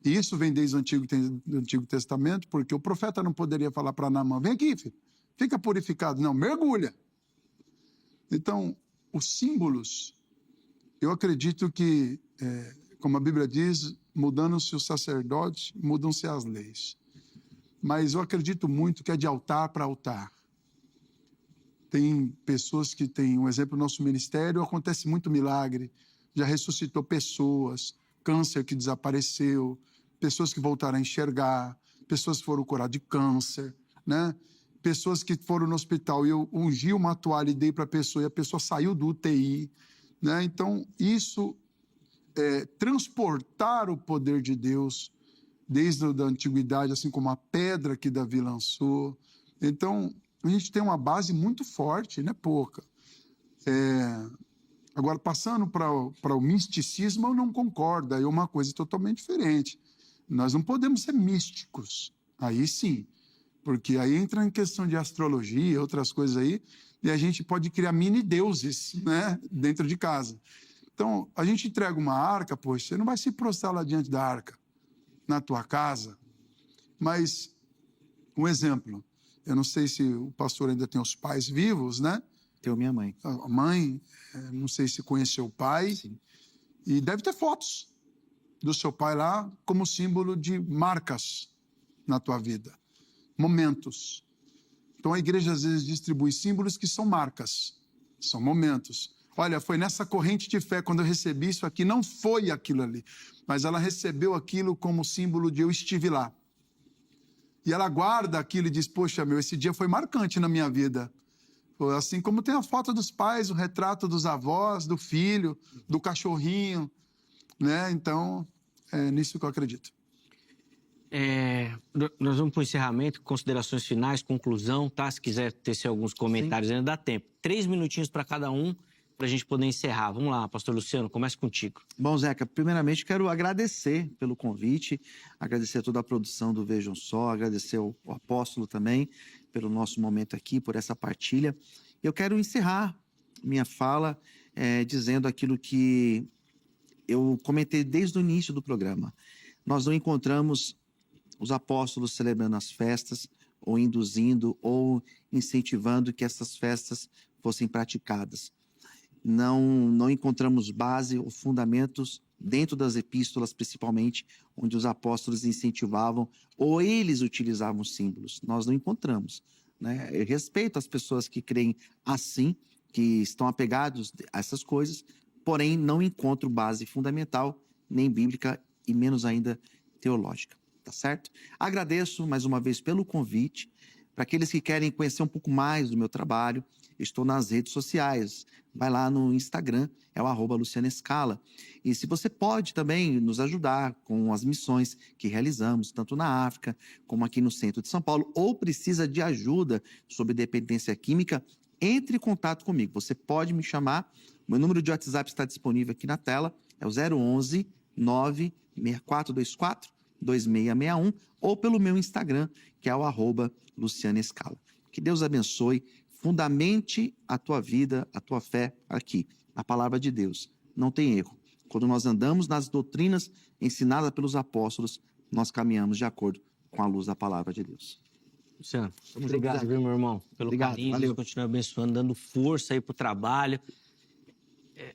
E isso vem desde o Antigo Testamento, porque o profeta não poderia falar para Naamã, vem aqui, filho, fica purificado. Não, mergulha. Então, os símbolos, eu acredito que, como a Bíblia diz, mudando-se os sacerdotes, mudam-se as leis. Mas eu acredito muito que é de altar para altar. Tem pessoas que têm, um exemplo, no nosso ministério, acontece muito milagre, já ressuscitou pessoas, câncer que desapareceu, pessoas que voltaram a enxergar, pessoas que foram curadas de câncer, né? Pessoas que foram no hospital e eu ungi uma toalha e dei para a pessoa e a pessoa saiu do UTI, né? Então, isso é transportar o poder de Deus desde a antiguidade, assim como a pedra que Davi lançou. Então, a gente tem uma base muito forte, não é pouca. Agora, passando para o misticismo, eu não concordo, aí é uma coisa totalmente diferente. Nós não podemos ser místicos, aí sim, porque aí entra em questão de astrologia, outras coisas aí, e a gente pode criar mini-deuses, né, dentro de casa. Então, a gente entrega uma arca, poxa, você não vai se prostrar lá diante da arca, na tua casa, mas, um exemplo, eu não sei se o pastor ainda tem os pais vivos, né? Tenho minha mãe. A mãe, não sei se conheceu o pai. Sim. E deve ter fotos do seu pai lá como símbolo de marcas na tua vida, momentos. Então a igreja às vezes distribui símbolos que são marcas, são momentos. Olha, foi nessa corrente de fé, quando eu recebi isso aqui, não foi aquilo ali, mas ela recebeu aquilo como símbolo de eu estive lá. E ela guarda aquilo e diz, poxa, esse dia foi marcante na minha vida. Assim como tem a foto dos pais, o retrato dos avós, do filho, do cachorrinho, né? Então, é nisso que eu acredito. Nós vamos para o encerramento, considerações finais, conclusão, tá? Se quiser tecer alguns comentários, ainda dá tempo. 3 minutinhos para cada um, para a gente poder encerrar. Vamos lá, pastor Luciano, comece contigo. Bom, Zeca, primeiramente quero agradecer pelo convite, agradecer a toda a produção do Vejam Só, agradecer ao apóstolo também pelo nosso momento aqui, por essa partilha. Eu quero encerrar minha fala dizendo aquilo que eu comentei desde o início do programa. Nós não encontramos os apóstolos celebrando as festas, ou induzindo, ou incentivando que essas festas fossem praticadas. Não encontramos base ou fundamentos dentro das epístolas, principalmente, onde os apóstolos incentivavam ou eles utilizavam símbolos. Nós não encontramos, né? Eu respeito as pessoas que creem assim, que estão apegados a essas coisas, porém não encontro base fundamental, nem bíblica e menos ainda teológica, tá certo? Agradeço mais uma vez pelo convite. Para aqueles que querem conhecer um pouco mais do meu trabalho, estou nas redes sociais. Vai lá no Instagram, é o @LucianoEscala. E se você pode também nos ajudar com as missões que realizamos, tanto na África como aqui no centro de São Paulo, ou precisa de ajuda sobre dependência química, entre em contato comigo. Você pode me chamar. Meu número de WhatsApp está disponível aqui na tela. É o 011 96424 2661 ou pelo meu Instagram, que é o @LucianoEscala. Que Deus abençoe. Fundamente a tua vida, a tua fé aqui, na palavra de Deus. Não tem erro. Quando nós andamos nas doutrinas ensinadas pelos apóstolos, nós caminhamos de acordo com a luz da palavra de Deus. Luciano, obrigado, viu, meu irmão, pelo carinho. Valeu. Deus continue abençoando, dando força aí pro trabalho.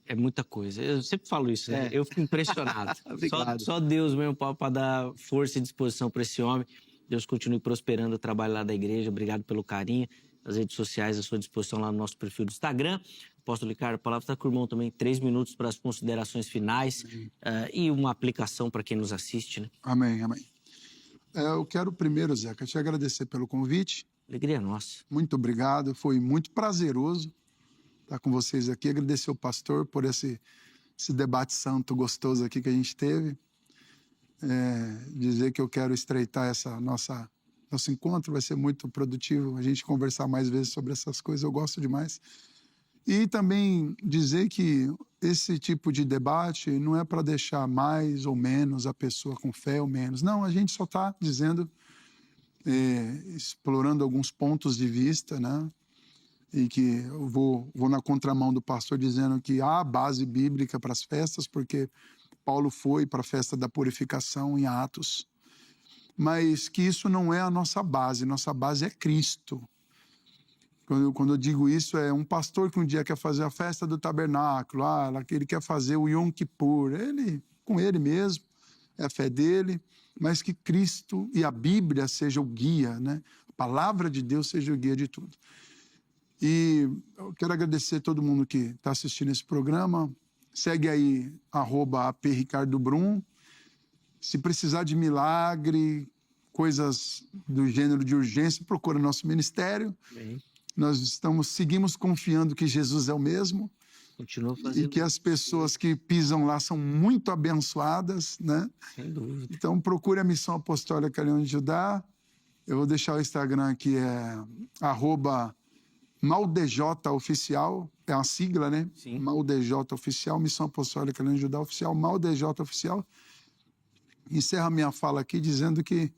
É muita coisa. Eu sempre falo isso, né? Eu fico impressionado. só Deus mesmo para dar força e disposição para esse homem. Deus continue prosperando o trabalho lá da igreja. Obrigado pelo carinho. As redes sociais à sua disposição lá no nosso perfil do Instagram. Apóstolo Ricardo, a palavra está com o irmão também. 3 minutos para as considerações finais e uma aplicação para quem nos assiste, né? Amém, amém. Eu quero primeiro, Zeca, te agradecer pelo convite. Alegria nossa. Muito obrigado. Foi muito prazeroso estar com vocês aqui. Agradecer ao pastor por esse debate santo gostoso aqui que a gente teve. Dizer que eu quero estreitar nosso encontro. Vai ser muito produtivo a gente conversar mais vezes sobre essas coisas. Eu gosto demais. E também dizer que esse tipo de debate não é para deixar mais ou menos a pessoa com fé ou menos. Não, a gente só está dizendo, explorando alguns pontos de vista, né? E que eu vou na contramão do pastor dizendo que há base bíblica para as festas, porque Paulo foi para a festa da purificação em Atos. Mas que isso não é a nossa base é Cristo. Quando eu digo isso, é um pastor que um dia quer fazer a festa do tabernáculo, ele quer fazer o Yom Kippur, com ele mesmo, é a fé dele, mas que Cristo e a Bíblia seja o guia, né? A palavra de Deus seja o guia de tudo. E eu quero agradecer a todo mundo que está assistindo esse programa. Segue aí, @APRicardoBrum. Se precisar de milagre, coisas do gênero de urgência, procura nosso ministério. Bem. Nós seguimos confiando que Jesus é o mesmo. Continua fazendo. E que as pessoas que pisam lá são muito abençoadas, né? Sem dúvida. Então, procure a Missão Apostólica Leão de Judá. Eu vou deixar o Instagram aqui, @MaldejOficial. É uma sigla, né? Sim. MaldejOficial, Missão Apostólica Leão de Judá Oficial, MaldejOficial. Encerro a minha fala aqui dizendo que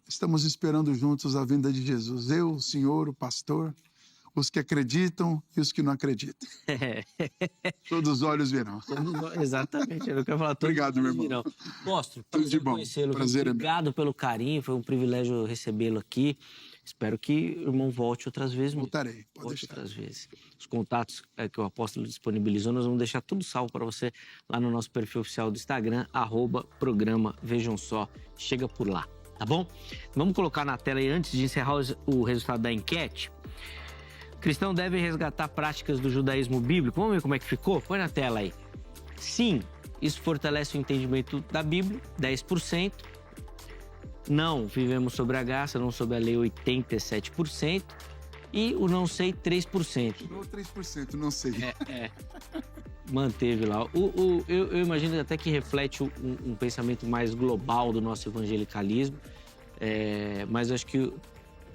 estamos esperando juntos a vinda de Jesus. Eu, o senhor, o pastor, os que acreditam e os que não acreditam. Todos os olhos virão. Exatamente, eu quero falar. Obrigado, meu irmão. Virão. Apóstolo, Tudo de bom. Conhecê-lo. Prazer, obrigado pelo carinho, foi um privilégio recebê-lo aqui. Espero que o irmão volte outras vezes. Voltarei, pode volte deixar. outras vezes. Os contatos que o apóstolo disponibilizou, nós vamos deixar tudo salvo para você lá no nosso perfil oficial do Instagram, @programa Vejam Só. Chega por lá, tá bom? Vamos colocar na tela aí, antes de encerrar o resultado da enquete. Cristão deve resgatar práticas do judaísmo bíblico. Vamos ver como é que ficou? Põe na tela aí. Sim, isso fortalece o entendimento da Bíblia, 10%. Não, vivemos sobre a graça, não sobre a lei, 87%. E o não sei, 3%. Não 3%, não sei. Manteve lá. Eu imagino até que reflete um pensamento mais global do nosso evangelicalismo. Mas eu acho que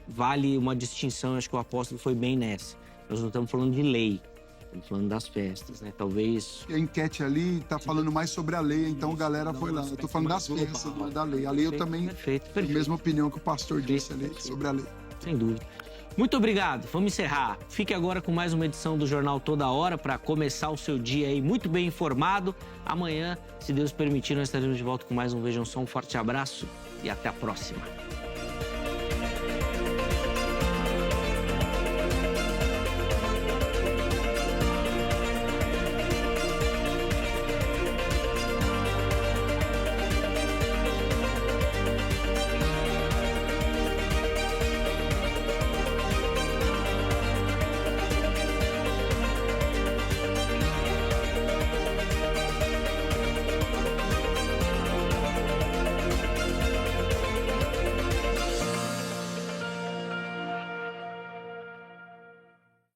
vale uma distinção, eu acho que o apóstolo foi bem nessa. Nós não estamos falando de lei, estamos falando das festas, né? Talvez... A enquete ali está falando mais sobre a lei, então a galera foi lá. Eu estou falando das festas, não é da lei. A lei eu também tenho a mesma opinião que o pastor disse ali sobre a lei. Sem dúvida. Muito obrigado. Vamos encerrar. Fique agora com mais uma edição do Jornal Toda Hora para começar o seu dia aí muito bem informado. Amanhã, se Deus permitir, nós estaremos de volta com mais um Vejam Só. Um forte abraço e até a próxima.